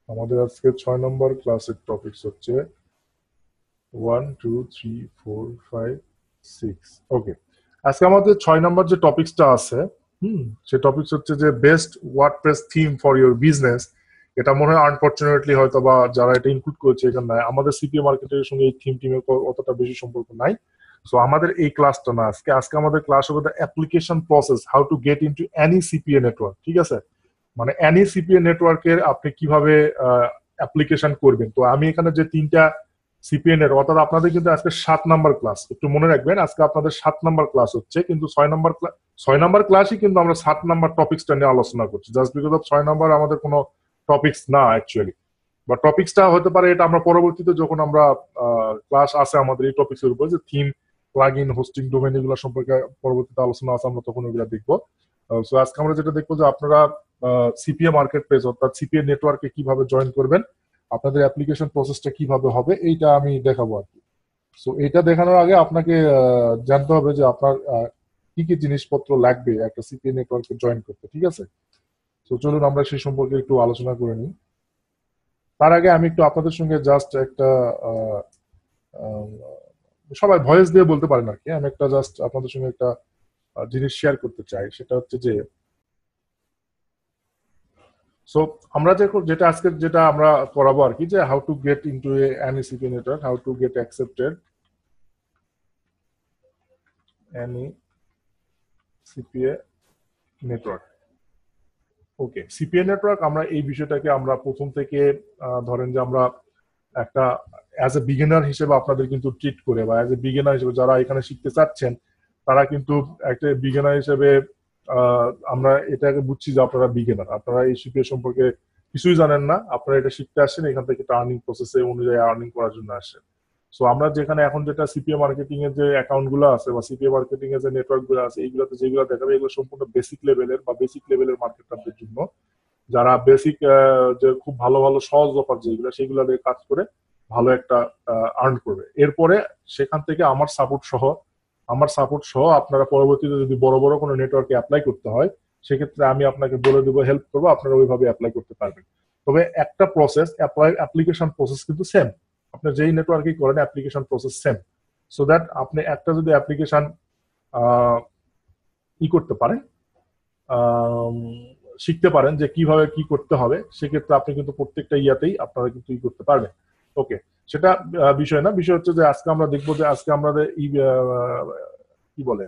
আমাদের আজকে 6 নম্বর ক্লাসের টপিকস হচ্ছে 1 2 3 4 5 6। ওকে, আজকে আমাদের 6 নম্বর যে টপিকসটা আছে, সে টপিকস হচ্ছে যে best WordPress theme for your business. এটা মনে হয় আনফরচুনেটলি হয়তো বা যারা এটা ইনক্লুড করেছে এখানে নাই, আমাদের সিপিএ মার্কেটের সঙ্গে এই থিম টিমের অতটা বেশি সম্পর্ক নাই। সো আমাদের এই ক্লাসটা না, আজকে আমাদের ক্লাস হবে the application process, how to get into any CPA network. ঠিক আছে, মানে এনি সিপিএ নেটওয়ার্কের আপনি কিভাবে অ্যাপ্লিকেশন করবেন। তো আমি এখানে যে 3টা সিপিএন এর, অর্থাৎ আপনাদের কিন্তু আজকে 7 নাম্বার ক্লাস, একটু মনে রাখবেন আজকে আপনাদের 7 নাম্বার ক্লাস হচ্ছে, কিন্তু 6 নাম্বার ক্লাসই কিন্তু আমরা 7 নাম্বার টপিকসটা নিয়ে আলোচনা করছি, জাস্ট বিকজ অফ 6 নাম্বার আমাদের কোনো টপিকস না অ্যাকচুয়ালি, বা টপিকসটা হতে পারে এটা আমরা পরবর্তীতে যখন আমরা ক্লাস আছে আমাদের এই টপিকসের উপর, যে থিম, প্লাগইন, হোস্টিং, ডোমেইন এগুলো সম্পর্কে পরবর্তীতে আলোচনা আছে, আমরা তখন এগুলো দেখবো। সো আজকে আমরা যেটা দেখবো যে আপনারা সিপিএ মার্কেট প্লেস অর্থাৎ সিপিএ নেটওয়ার্কে কিভাবে জয়েন করবেন, আপনাদের অ্যাপ্লিকেশন প্রসেসটা কিভাবে হবে, এইটা আমি দেখাবো আর কি। সো এটা দেখানোর আগে আপনাকে জানতে হবে যে আপনার কি কি জিনিসপত্র লাগবে একটা সিপিএ নেটওয়ার্কে জয়েন করতে। ঠিক আছে, তো চলুন আমরা সেই সম্পর্কে একটু আলোচনা করে নিই। তার আগে আমি একটু আপনাদের সঙ্গে জাস্ট একটা আহ, আহ, সবাই ভয়েস দিয়ে বলতে পারেন আর কি, আমি একটা জাস্ট আপনাদের সঙ্গে একটা জিনিস শেয়ার করতে চাই, সেটা হচ্ছে যে সো আমরা যেটা আজকে যেটা আমরা করাবো আর কি, যে how to get into a NECP network, how to get accepted any CPA network. Okay, CPA network, আমরা এই বিষয়টাকে আমরা প্রথম থেকে ধরেন যে আমরা একটা অ্যাজ এ বিগিনার হিসেবে আপনাদের কিন্তু ট্রিট করে, বা অ্যাজ এ বিগিনার হিসেবে যারা এখানে শিখতে চাচ্ছেন তারা কিন্তু একটা বিগিনার হিসেবে আমরা এটাকে বুঝছি যে আপনারা বিগিনার, আপনারা এই সিপিএ সম্পর্কে কিছুই জানেন না, আপনারা এটা শিখতে আসছেন, এখান থেকে একটা আর্নিং প্রসেসে অনুযায়ী আর্নিং করার জন্য আসছেন। সো আমরা যেখানে এখন যেটা সিপিএ মার্কেটিং এর যে অ্যাকাউন্ট গুলো আছে বা সিপিএ মার্কেটিং এর যে নেটওয়ার্ক গুলো আছে, এইগুলোতে যেগুলো দেখাবে এগুলো সম্পূর্ণ বেসিক লেভেলের বা বেসিক লেভেলের মার্কেটারদের জন্য, যারা বেসিক যে খুব ভালো ভালো সহজ অফার যেগুলো সেগুলো দিয়ে কাজ করে ভালো একটা আর্ন করবে। এরপরে সেখান থেকে আমার সাপোর্ট সহ আপনারা পরবর্তীতে যদি বড় বড় কোনো নেটওয়ার্কে অ্যাপ্লাই করতে হয়, সেক্ষেত্রে আমি আপনাকে বলে দেবো, হেল্প করবো, আপনারা ওইভাবে অ্যাপ্লাই করতে পারবেন। তবে একটা প্রসেস, অ্যাপ্লিকেশন প্রসেস কিন্তু সেম, আপনি যেই নেটওয়ার্কেই করেন application process same. So that আপনি একটা যদি অ্যাপ্লিকেশন ই করতে পারেন, শিখতে পারেন যে কিভাবে কি করতে হবে, সেক্ষেত্রে আপনি কিন্তু প্রত্যেকটা ইয়াতেই আপনারা কিন্তু ই করতে পারবেন। ওকে, সেটা বিষয় না, বিষয় হচ্ছে যে আজকে আমরা দেখবো যে আজকে আমাদের কি বলে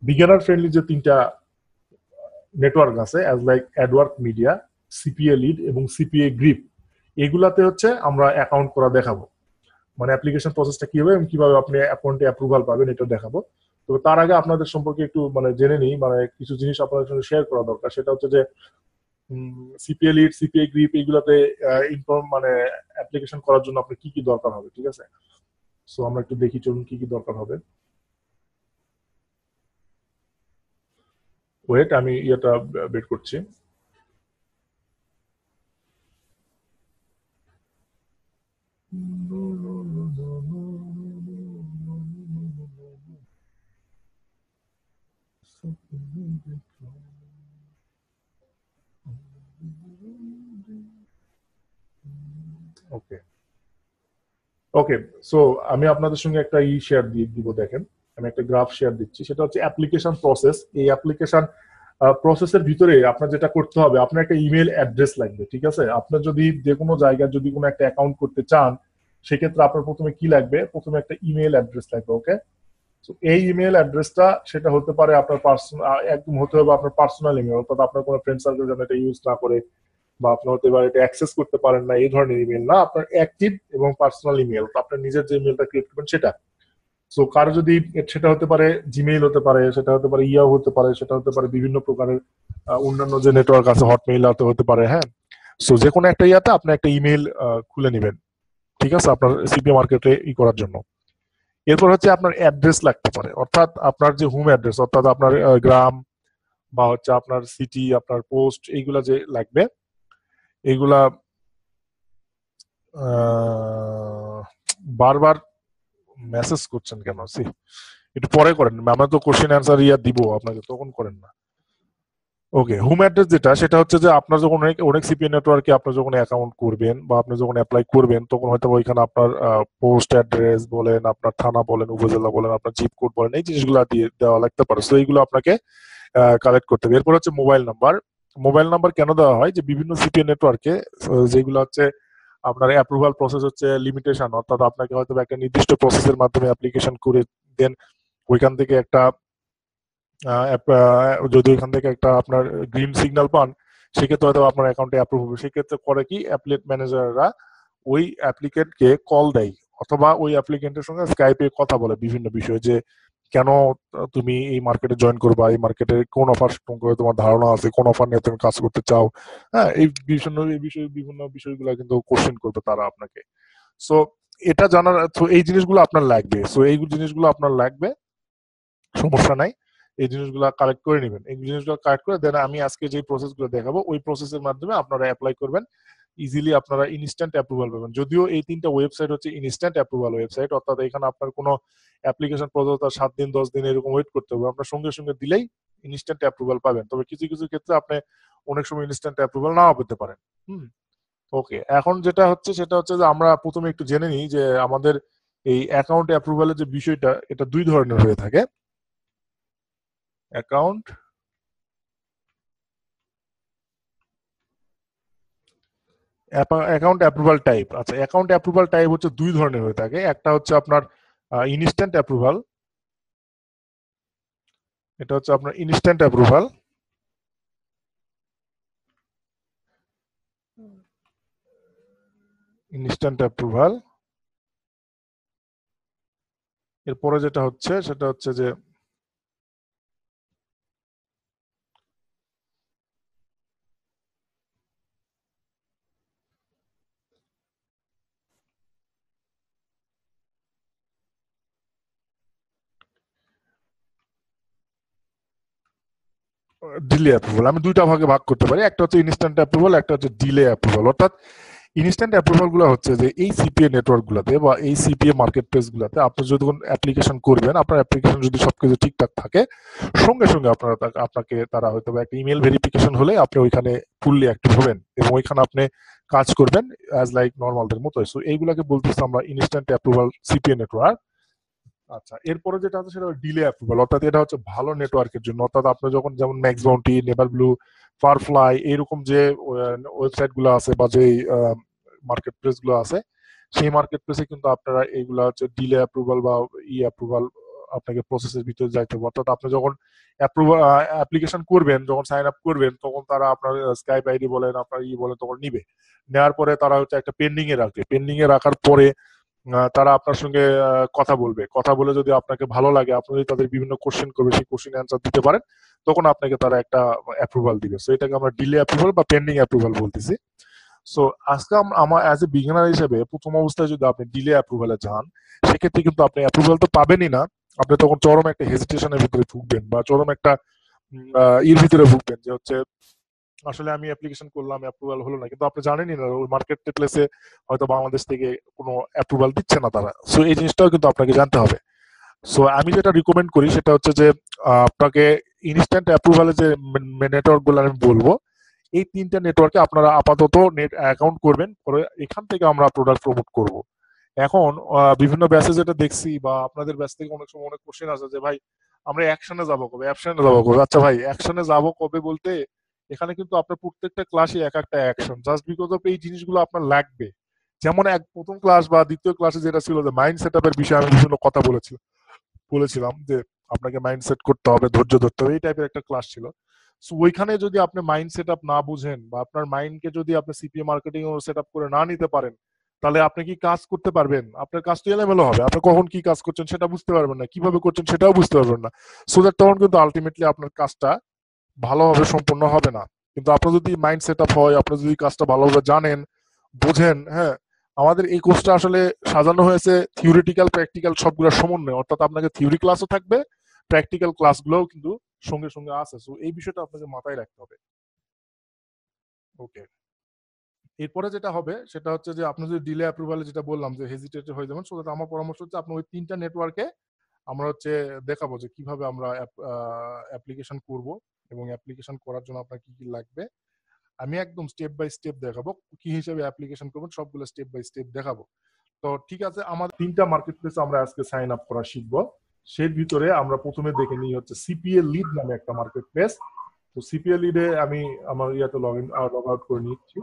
বিগিনার ফ্রেন্ডলি যে 3টা নেটওয়ার্ক আছে, as like Adwork media, CPA lead এবং সিপিএ গ্রিপ, এগুলাতে হচ্ছে আমরা অ্যাকাউন্ট করা দেখাবো, মানে অ্যাপ্লিকেশন প্রসেসটা কি হবে এবং কিভাবে আপনি অ্যাকাউন্টে অ্যাপ্রুভাল পাবেন এটা দেখাবো। তবে তার আগে আপনাদের সম্পর্কে একটু মানে জেনে নিই, মানে কিছু জিনিস আপনাদের সঙ্গে শেয়ার করা দরকার, সেটা হচ্ছে যে সিপিএ লিড, সিপিএ গ্রিপ, এইগুলাতে ইনফর্ম মানে অ্যাপ্লিকেশন করার জন্য আপনার কি কি দরকার হবে। ঠিক আছে, সো আমরা একটু দেখি চলুন কি কি দরকার হবে। ওয়েট, আমি ইয়েটা বের করছি। ওকে ওকে, সো আমি আপনাদের সঙ্গে একটা শেয়ার দিয়ে দিব, দেখেন আমি একটা গ্রাফ শেয়ার দিচ্ছি, সেটা হচ্ছে অ্যাপ্লিকেশন প্রসেস। এই অ্যাপ্লিকেশন প্রসেসের ভিতরে আপনার যেটা করতে হবে, আপনার একটা ইমেল অ্যাড্রেস লাগবে। ঠিক আছে, আপনার যদি যে কোনো জায়গায় যদি কোনো একটা অ্যাকাউন্ট করতে চান, সেক্ষেত্রে আপনার প্রথমে কি লাগবে, প্রথমে একটা ইমেল অ্যাড্রেস লাগবে। ওকে, তো এই ইমেল অ্যাড্রেসটা সেটা হতে পারে আপনার পার্সোনাল, একদম হতে হবে আপনার পার্সোনাল ইমেল, অর্থাৎ আপনার কোনো ফ্রেন্ড সার্কেল যেন এটা ইউজ না করে, বা আপনি হতে পারে এটা অ্যাক্সেস করতে পারেন না, এই ধরনের ইমেল না, আপনার অ্যাক্টিভ এবং পার্সোনাল ইমেল, আপনার নিজের যে ইমেলটা ক্রিয়েট করবেন সেটা। সো কারো যদি সেটা হতে পারে জিমেইল হতে পারে, সেটা হতে পারে ইয়াও হতে পারে, সেটা হতে পারে বিভিন্ন প্রকারের অন্যান্য যে নেটওয়ার্ক আছে, হটমেইল হতে পারে। হ্যাঁ, সো যে কোনো একটা ইয়াতে আপনি একটা ইমেল খুলে নেবেন, ঠিক আছে, আপনার সিপি মার্কেটে ই করার জন্য। এরপর হচ্ছে আপনার অ্যাড্রেস লাগতে পারে, অর্থাৎ আপনার যে হোম অ্যাড্রেস, অর্থাৎ আপনার গ্রাম বা হচ্ছে আপনার সিটি, আপনার পোস্ট, এইগুলা যে লাগবে, এইগুলা বারবার মেসেজ করছেন কেন? একটু পরে করেন, আমরা তো কোশ্চেন অ্যান্সার ইয়া দিব আপনাকে, তখন করেন না। ওকে, হোম অ্যাড্রেস যেটা সেটা হচ্ছে যে আপনার যখন অনেক অনেক সিপিএ নেটওয়ার্কে আপনার যখন অ্যাকাউন্ট করবেন বা আপনি যখন অ্যাপ্লাই করবেন তখন হয়তো ওইখানে আপনার পোস্ট অ্যাড্রেস বলেন, আপনার থানা বলেন, উপজেলা বলেন, আপনার জিপ কোড বলেন, এই জিনিসগুলো দিয়ে দেওয়া লাগতে পারে। সো এইগুলো আপনাকে কালেক্ট করতে হবে। এরপর হচ্ছে মোবাইল নাম্বার। মোবাইল নাম্বার কেন দেওয়া হয়, যে বিভিন্ন সিপিএ নেটওয়ার্কে যেগুলো হচ্ছে আপনার অ্যাপ্রুভাল প্রসেস হচ্ছে লিমিটেশন, অর্থাৎ আপনাকে হয়তো একটা নির্দিষ্ট প্রসেসের মাধ্যমে অ্যাপ্লিকেশন করে দেন, ওইখান থেকে একটা যদি ওইখান থেকে একটা আপনার গ্রিন সিগন্যাল পান, সেক্ষেত্রে হয়তো আপনার অ্যাকাউন্টে অ্যাপ্রুভ হবে। সেক্ষেত্রে করে কি, অ্যাপ্লিকেন্ট ম্যানেজাররা ওই অ্যাপ্লিকেন্টকে কল দেয় অথবা ওই অ্যাপ্লিকেন্টের সঙ্গে স্কাইপে কথা বলে বিভিন্ন বিষয়ে, যে কেন তুমি এই মার্কেটে জয়েন করবা, এই মার্কেটে কোন অফার সম্পর্কে তোমার ধারণা আছে, কোন অফার নিয়ে তুমি কাজ করতে চাও। হ্যাঁ, বিভিন্ন বিষয়গুলো কিন্তু কোশ্চেন করবে তারা আপনাকে। সো এটা জানার, তো এই জিনিসগুলো আপনার লাগবে। সো এই জিনিসগুলো আপনার লাগবে, সমস্যা নাই। এই জিনিসগুলো কালেক্ট করে নেবেন। এই জিনিসগুলো কালেক্ট করে দেন আমি আজকে যে প্রসেসগুলো দেখাবো ওই প্রসেসের মাধ্যমে আপনারা অ্যাপ্লাই করবেন। ইজিলি আপনারা ইনস্ট্যান্ট অ্যাপ্রুভাল পাবেন। যদিও এই ৩টা ওয়েবসাইট হচ্ছে ইনস্ট্যান্ট অ্যাপ্রুভাল ওয়েবসাইট, অর্থাৎ এখানে আপনার কোনো অ্যাপ্লিকেশন পর্যন্ত ৭ দিন ১০ দিন এরকম ওয়েট করতে হবে। আপনার সঙ্গে সঙ্গে দিলেই ইনস্ট্যান্ট অ্যাপ্রুভাল পাবেন। তবে কিছু কিছু ক্ষেত্রে আপনি অনেক সময় ইনস্ট্যান্ট অ্যাপ্রুভাল নাও পেতে পারেন। হুম। ওকে, এখন যেটা হচ্ছে সেটা হচ্ছে যে আমরা প্রথমে একটু জেনে নিই যে আমাদের এই অ্যাকাউন্ট অ্যাপ্রুভালের যে বিষয়টা, এটা ২ ধরনের হয়ে থাকে। Account account approval type. আচ্ছা, অ্যাকাউন্ট অ্যাপ্রুভাল টাইপ হচ্ছে ২ ধরনের হয়ে থাকে। একটা হচ্ছে আপনার ইনস্ট্যান্ট অ্যাপ্রুভাল, এটা হচ্ছে আপনার ইনস্ট্যান্ট অ্যাপ্রুভাল। ইনস্ট্যান্ট অ্যাপ্রুভাল, এরপরে যেটা হচ্ছে সেটা হচ্ছে যে ডিলে অ্যাপ্রুভাল। আমি ২টা ভাগে ভাগ করতে পারি, একটা হচ্ছে ইনস্ট্যান্ট অ্যাপ্রুভাল, একটা হচ্ছে ডিলে অ্যাপ্রুভাল। অর্থাৎ ইনস্ট্যান্ট অ্যাপ্রুভাল গুলো হচ্ছে যে এই সিপিএ নেটওয়ার্ক গুলাতে বা এই সিপিএ মার্কেট প্লেস গুলাতে আপনি যদি কোনো অ্যাপ্লিকেশন করবেন, আপনার অ্যাপ্লিকেশন যদি সবকিছু ঠিকঠাক থাকে, সঙ্গে সঙ্গে আপনাকে তারা হয়তো একটা ইমেল ভেরিফিকেশন হলে আপনি ওইখানে ফুললি অ্যাক্টিভ হবেন এবং ওইখানে আপনি কাজ করবেন অ্যাজ লাইক নর্মালদের মতো। সো এইগুলাকে বলতেছি আমরা ইনস্ট্যান্ট অ্যাপ্রুভাল সিপিএ নেটওয়ার্ক। আচ্ছা, এরপরে যেটা আছে সেটা ডিলে অ্যাপ্রুভাল, অর্থাৎ এটা হচ্ছে ভালো নেটওয়ার্কের জন্য। অর্থাৎ আপনি যখন যেমন ম্যাক্স বাউন্টি, নেভার ব্লু, ফারফ্লাই এরকম যে ওয়েবসাইট গুলো আছে বা যে মার্কেট প্লেস গুলো আছে, সেই মার্কেট প্লেসে কিন্তু আপনারা এইগুলা হচ্ছে ডিলে অ্যাপ্রুভাল বা অ্যাপ্রুভাল আপনাকে প্রসেসের ভিতরে যাইতে হবে। অর্থাৎ আপনি যখন অ্যাপ্লিকেশন করবেন, যখন সাইন আপ করবেন, তখন তারা আপনার স্কাইপ আইডি বলেন, আপনার বলেন, তখন নিবে। নেওয়ার পরে তারা হচ্ছে একটা পেন্ডিং এ রাখবে। পেন্ডিং এ রাখার পরে তারা আপনার সঙ্গে কথা বলবে। কথা বলে যদি আপনাকে ভালো লাগে, আপনি যদি তাদের বিভিন্ন কোশ্চেন করবে, সেই কোশ্চেন অ্যান্সার দিতে পারেন, তখন আপনাকে তারা একটা অ্যাপ্রুভাল দিবে। সো এটাকে আমরা ডিলে অ্যাপ্রুভাল বা পেন্ডিং অ্যাপ্রুভাল বলতেছি। সো আজকে আমার অ্যাজ এ বিগিনার হিসেবে প্রথম অবস্থায় যদি আপনি ডিলে অ্যাপ্রুভালে যান, সেক্ষেত্রে কিন্তু আপনি অ্যাপ্রুভাল তো পাবেনই না, আপনি তখন চরম একটা হেজিটেশনের ভিতরে ভুগবেন বা চরম একটা ইর ভিতরে ভুগবেন, যে হচ্ছে আসলে আমি অ্যাপ্লিকেশন করলাম, অ্যাপ্রুভাল হলো না, কিন্তু আপনি জানেনই না ওই মার্কেট প্লেসে হয়তো বাংলাদেশ থেকে কোনো অ্যাপ্রুভাল দিচ্ছে না তারা। সো এই জিনিসটাও কিন্তু আপনাকে জানতে হবে। সো আমি যেটা রিকমেন্ড করি সেটা হচ্ছে যে আপনাকে ইনস্ট্যান্ট অ্যাপ্রুভালের যে নেটওয়ার্ক গুলো আমি বলবো, এই ৩টা নেটওয়ার্কে আপনারা আপাতত নেট অ্যাকাউন্ট করবেন, পরে এখান থেকে আমরা প্রোডাক্ট প্রমোট করব। এখন বিভিন্ন ব্যাচে যেটা দেখছি বা আপনাদের ব্যাচ থেকে অনেক সময় অনেক কোশ্চেন আছে যে ভাই আমরা অ্যাকশনে যাব কবে, অ্যাকশনে যাব কবে। আচ্ছা ভাই, অ্যাকশনে যাব কবে বলতে এখানে কিন্তু আপনার প্রত্যেকটা ক্লাসে এক একটা অ্যাকশন, জাস্ট বিকজ অফ এই জিনিসগুলো আপনার লাগবে। যেমন প্রথম ক্লাস বা দ্বিতীয় ক্লাসে যেটা ছিল যে মাইন্ড সেট আপের বিষয়ে আমি বিভিন্ন কথা বলেছিলাম যে আপনাকে মাইন্ড সেট করতে হবে, ধৈর্য ধরতে হবে, এই টাইপের একটা ক্লাস ছিল। সো ওইখানে যদি আপনি মাইন্ড সেট আপ না বুঝেন বা আপনার মাইন্ডকে যদি আপনি সিপিএ মার্কেটিং সেট আপ করে না নিতে পারেন, তাহলে আপনি কি কাজ করতে পারবেন? আপনার কাজটা এলোমেলো হবে, আপনি কখন কি কাজ করছেন সেটা বুঝতে পারবেন না, কিভাবে করছেন সেটাও বুঝতে পারবেন না। সো দ্যাট তখন কিন্তু আলটিমেটলি আপনার কাজটা ভালোভাবে সম্পন্ন হবে না। কিন্তু আপনার যদি মাইন্ড সেট আপ হয়, আপনি যদি কাজটা ভালোভাবে জানেন, বোঝেন, হ্যাঁ, আমাদের এই কোর্সটা আসলে সাজানো হয়েছে থিওরিটিক্যাল প্র্যাকটিক্যাল সবগুলোর সমন্বয়। অর্থাৎ আপনাকে থিওরি ক্লাসও থাকবে, প্র্যাকটিক্যাল ক্লাসগুলোও কিন্তু সঙ্গে সঙ্গে আছে। সো এই বিষয়টা আপনাকে মাথায় রাখতে হবে। ওকে, এরপরে যেটা হবে সেটা হচ্ছে যে আপনি যদি ডিলে অ্যাপ্রুভালে যেটা বললাম যে হেজিটেট হয়ে যাবেন, সো আমার পরামর্শ হচ্ছে আপনি ওই ৩টা নেটওয়ার্কে আমরা হচ্ছে দেখাবো যে কিভাবে আমরা অ্যাপ্লিকেশন করব এবং অ্যাপ্লিকেশন করার জন্য আপনার কি কি লাগবে আমি একদম স্টেপ বাই স্টেপ দেখাবো, কি হিসেবে অ্যাপ্লিকেশন করবেন সবগুলো স্টেপ বাই স্টেপ দেখাবো। তো ঠিক আছে, আমাদের 3টা মার্কেট প্লেসে আমরা আজকে সাইন আপ করা শিখবো। সেই ভিতরে আমরা প্রথমে দেখে নিই হচ্ছে সিপিএ লিড নামে একটা মার্কেট প্লেস। তো সিপিএ লিডে আমি আমার ইয়াতে লগ আউট করে নিচ্ছি।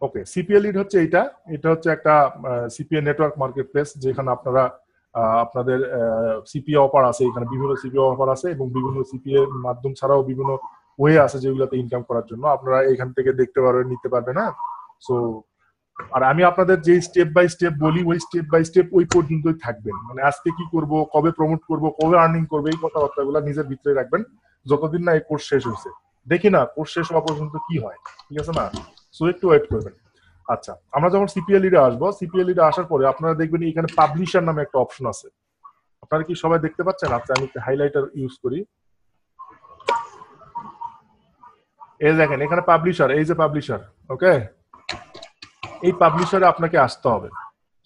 ওকে, সিপিএ লিড হচ্ছে এটা হচ্ছে একটা সিপিএ নেটওয়ার্ক মার্কেট প্লেস, যেখানে আপনারা আপনাদের সিপিএ অফার আছে, এখানে বিভিন্ন সিপিএ অফার আছে এবং বিভিন্ন সিপিএ মাধ্যম ছাড়াও বিভিন্ন ওয়ে আছে যেগুলোতে ইনকাম করার জন্য আপনারা এখান থেকে দেখতে পারবেন, নিতে পারবেন। হ্যাঁ, সো আর আমি আপনাদের যে স্টেপ বাই স্টেপ বলি ওই স্টেপ বাই স্টেপ ওই পর্যন্তই থাকবেন, মানে আজকে কি করব, কবে প্রমোট করব, কবে আর্নিং করবো, এই কথাবার্তাগুলো নিজের ভিতরে রাখবেন যতদিন না এই কোর্স শেষ হয়েছে। দেখি না কোর্স শেষ হওয়া পর্যন্ত কি হয়, ঠিক আছে না? সো একটু ওয়েট করবেন। আচ্ছা, আমরা যখন সিপিএল এ আসবো, সিপিএল এ আসার পরে আপনারা দেখবেন এখানে পাবলিশার নামে একটা অপশন আছে। আপনারা কি সবাই দেখতে পাচ্ছেন? আচ্ছা, আমি একটা হাইলাইটার ইউজ করি। এই দেখেন এখানে পাবলিশার, এই যে পাবলিশার, ওকে, এই পাবলিশারে আপনাকে আসতে হবে।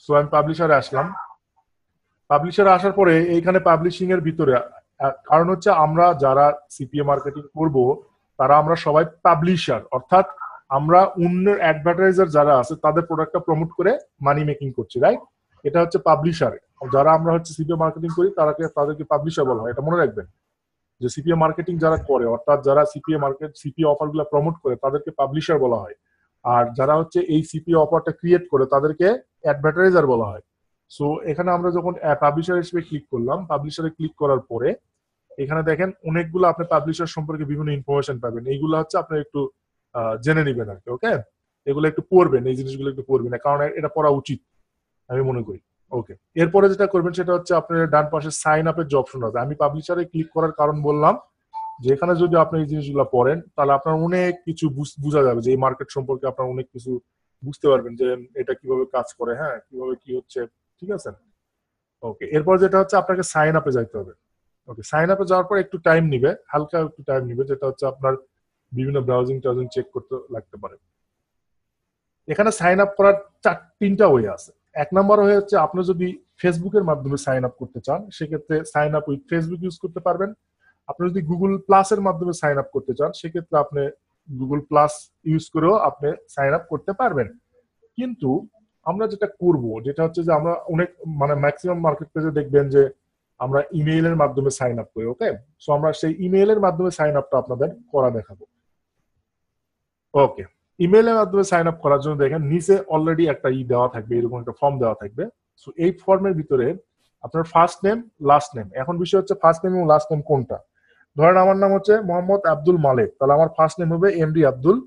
সো আমি পাবলিশারে আসলাম। পাবলিশারে আসার পরে এইখানে পাবলিশিং এর ভিতরে, কারণ হচ্ছে আমরা যারা সিপিএ মার্কেটিং করব তারা আমরা সবাই পাবলিশার, অর্থাৎ আমরা অন্যের অ্যাডভার্টাইজার যারা আছে তাদের প্রোডাক্টটা প্রমোট করে মানি মেকিং করছি, রাইট? এটা হচ্ছে পাবলিশার। যারা আমরা হচ্ছে সিপিএ মার্কেটিং করি তাদেরকে পাবলিশার বলা হয়, এটা মনে রাখবেন। যে সিপিএ মার্কেটিং যারা করে, অর্থাৎ যারা সিপিএ অফারগুলো প্রমোট করে তাদেরকে পাবলিশার বলা হয়। আর যারা হচ্ছে এই সিপিএ অফারটা ক্রিয়েট করে তাদেরকে অ্যাডভার্টাইজার বলা হয়। সো এখানে আমরা যখন পাবলিশার হিসেবে ক্লিক করলাম, পাবলিশারে ক্লিক করার পরে এখানে দেখেন অনেকগুলো আপনি পাবলিশার সম্পর্কে বিভিন্ন ইনফরমেশন পাবেন। এইগুলো হচ্ছে আপনি একটু জেনে নেবেন আর কি, ওকে? এগুলো একটু পড়বেন, এই জিনিসগুলো একটু পড়বেন, কারণ এটা পড়া উচিত আমি মনে করি। ওকে, এরপরে যেটা করবেন সেটা হচ্ছে আপনার ডান পাশে সাইন আপের যে অপশন আছে, আমি পাবলিশারে ক্লিক করার কারণ বললাম যে এখানে যদি আপনি এই জিনিসগুলো পড়েন তাহলে আপনার অনেক কিছু বোঝা যাবে, যে এই মার্কেট সম্পর্কে আপনার অনেক কিছু বুঝতে পারবেন, যে এটা কিভাবে কাজ করে, হ্যাঁ, কিভাবে কি হচ্ছে, ঠিক আছে? ওকে, এরপর যেটা হচ্ছে আপনাকে সাইন আপে যাইতে হবে। ওকে, সাইন আপে যাওয়ার পর একটু টাইম নিবে, হালকা একটু টাইম নিবে, যেটা হচ্ছে আপনার বিভিন্ন ব্রাউজিং টাউজিং চেক করতে লাগতে পারে। এখানে সাইন আপ করার 3টা ওয়ে আছে। এক নম্বর হয়ে হচ্ছে আপনি যদি ফেসবুকের মাধ্যমে সাইন আপ করতে চান, সেক্ষেত্রে sign up with Facebook use করতে পারবেন। আপনি যদি গুগল প্লাসের মাধ্যমে সাইন আপ করতে চান, সেক্ষেত্রে আপনি গুগল প্লাস ইউজ করেও আপনি সাইন আপ করতে পারবেন। কিন্তু আমরা যেটা করব যেটা হচ্ছে যে আমরা অনেক মানে ম্যাক্সিমাম মার্কেট প্লেসে দেখবেন যে আমরা ইমেইলের মাধ্যমে সাইন আপ করি, ওকে? সো আমরা সেই ইমেইলের মাধ্যমে সাইন আপটা আপনাদের করা দেখাবো। ওকে, ইমেইলের মাধ্যমে সাইন আপ করার জন্য দেখেন নিচে অলরেডি একটা দেওয়া থাকবে, এরকম একটা ফর্ম দেওয়া থাকবে। সো এই ফর্মের ভিতরে আপনার ফার্স্ট নেম, লাস্ট নেম, এখন বিষয় হচ্ছে ফার্স্ট নেম এবং লাস্ট নেম কোনটা। ধরেন আমার নাম হচ্ছে মোহাম্মদ আব্দুল মালেক, তাহলে আমার ফার্স্ট নেম হবে এমডি আব্দুল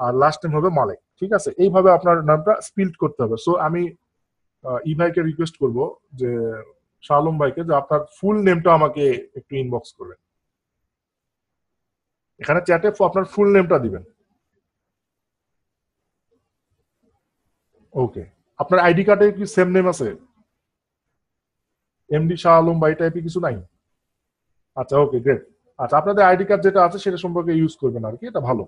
আর লাস্ট নেম হবে মালেক, ঠিক আছে? এইভাবে আপনার নামটা স্পিল্ড করতে হবে। সো আমি ই ভাইকে রিকোয়েস্ট করব, যে শাহ আলম ভাইকে, যে আপনার ফুল নেমটা আমাকে একটু ইনবক্স করবেন। এখানে চ্যাটে আপনার ফুল নেমটা দিবেন। ওকে, আপনার আইডি কার্ডে কি সেম নেম আছে? এমডি শাহ আলম ভাই টাইপের কিছু নাই? আচ্ছা, ওকে, গ্রেট। আচ্ছা, আপনাদের আইডি কার্ড যেটা আছে সেটা সম্পর্কে ইউজ করবেন আর কি, এটা ভালো।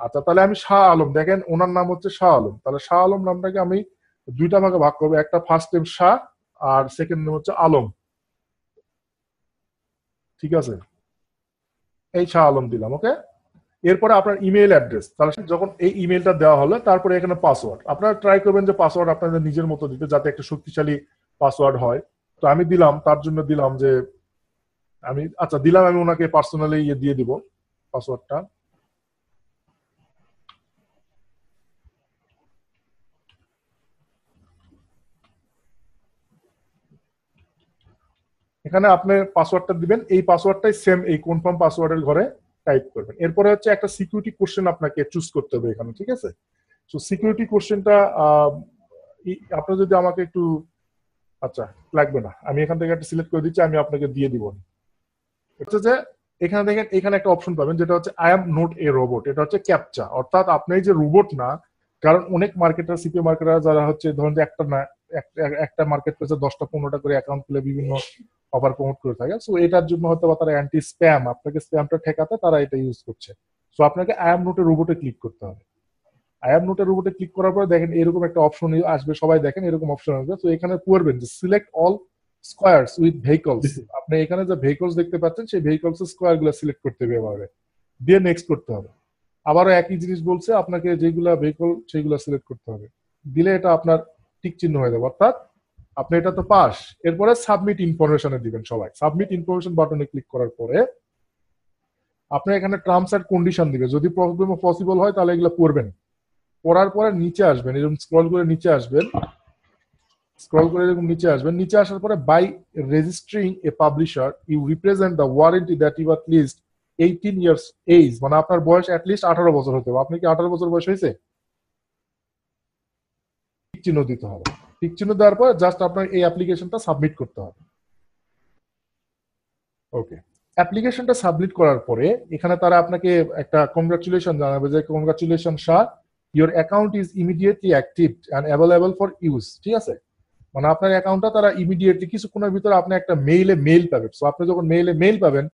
আচ্ছা, তাহলে আমি শাহ আলম, দেখেন ওনার নাম হচ্ছে শাহ আলম, তাহলে শাহ আলম নামটাকে আমি দুইটা ভাগে ভাগ করবো, একটা ফার্স্ট নেম শাহ আর সেকেন্ড নেম হচ্ছে আলম, ঠিক আছে? এই শাহ আলম দিলাম, ওকে। এরপরে আপনার ইমেইল অ্যাড্রেস, তাহলে যখন এই ইমেইলটা দেওয়া হলো তারপরে এখানে পাসওয়ার্ড, আপনারা ট্রাই করবেন যে পাসওয়ার্ড আপনাদের নিজের মতো দিতে, যাতে একটা শক্তিশালী পাসওয়ার্ড হয়। তো আমি দিলাম, তার জন্য দিলাম যে আমি, আচ্ছা দিলাম, আমি ওনাকে পার্সোনালি দিয়ে দিব পাসওয়ার্ডটা। এখানে আপনি পাসওয়ার্ডটা দিবেন, এই পাসওয়ার্ডটাই সেম এই কনফার্ম পাসওয়ার্ডের ঘরে টাইপ করবেন। এরপরে হচ্ছে একটা সিকিউরিটি কোশ্চেন আপনাকে চুজ করতে হবে এখানে, ঠিক আছে? তো সিকিউরিটি কোশ্চেনটা আপনি যদি আমাকে একটু, আচ্ছা লাগবে না, আমি এখান থেকে একটা সিলেক্ট করে দিচ্ছি, আমি আপনাকে দিয়ে দিব। হচ্ছে যে এখানে দেখেন এখানে একটা অপশন পাবেন যেটা হচ্ছে I am not A robot, এটা হচ্ছে ক্যাপচা, অর্থাৎ আপনি যে রোবট না। কারণ অনেক মার্কেটার, সিপিএ মার্কেটার যারা হচ্ছে ধরুন যে একটা না একটা মার্কেট প্লেসে 10টা 15টা করে অ্যাকাউন্ট খুলে বিভিন্ন অফার প্রমোট করে থাকে। সো এটার জন্য হয়তো বা তারা অ্যান্টি স্প্যাম, আপনাকে স্প্যামটা ঠেকাতে তারা এটা ইউজ করছে। সো আপনাকে আই এম নট এ রোবটে ক্লিক করতে হবে। আই এম নট এ রোবটে ক্লিক করার পরে দেখেন এরকম একটা অপশন আসবে, সবাই দেখেন এরকম অপশন আসবে। তো এখানে করবেন যে select all squares with vehicles, আপনি এখানে যে ভেহিকলস দেখতে পাচ্ছেন সেই ভেহিকলস এর স্কোয়ার গুলো সিলেক্ট করতে হবে এভাবে, দিয়ে নেক্সট করতে হবে। আবারও একই জিনিস বলছে, আপনাকে যেগুলা ভেহিকল সেগুলো সিলেক্ট করতে হবে, দিলে এটা আপনার টিক চিহ্ন হয়ে যাবে, অর্থাৎ আপনি এটা তো পাস। এরপরে সাবমিট ইনফরমেশনে দিবেন সবাই। সাবমিট ইনফরমেশন বাটনে ক্লিক করার পরে আপনি এখানে টার্মস এন্ড কন্ডিশন দিবে, যদি প্রবলেম পসিবল হয় তাহলে এগুলো পড়বেন, পড়ার পরে নিচে আসবেন, এরকম স্ক্রল করে নিচে আসবেন, স্ক্রল করে এরকম নিচে আসবেন, নিচে আসার পরে by registering a publisher you represent the warranty that you are least 18 years age, মানে আপনার বয়স অ্যাটলিস্ট 18 বছর হতে হবে। আপনি কি 18 বছর বয়স হয়েছে? টিক চিহ্ন দিতে হবে। টিক চিহ্ন দেওয়ার পর জাস্ট আপনার এই অ্যাপ্লিকেশনটা সাবমিট করতে হবে। ওকে, অ্যাপ্লিকেশনটা সাবমিট করার পরে এখানে তারা আপনাকে একটা কংগ্রাচুলেশন জানাবে যে congratulation Shah, your account is immediately active and available for use. ঠিক আছে, মানে আপনার অ্যাকাউন্টটা তারা ইমিডিয়েটলি কিছুক্ষণের ভিতরে আপনি একটা মেইলে মেইল পাবেন। সো আপনি যখন মেইলে মেইল পাবেন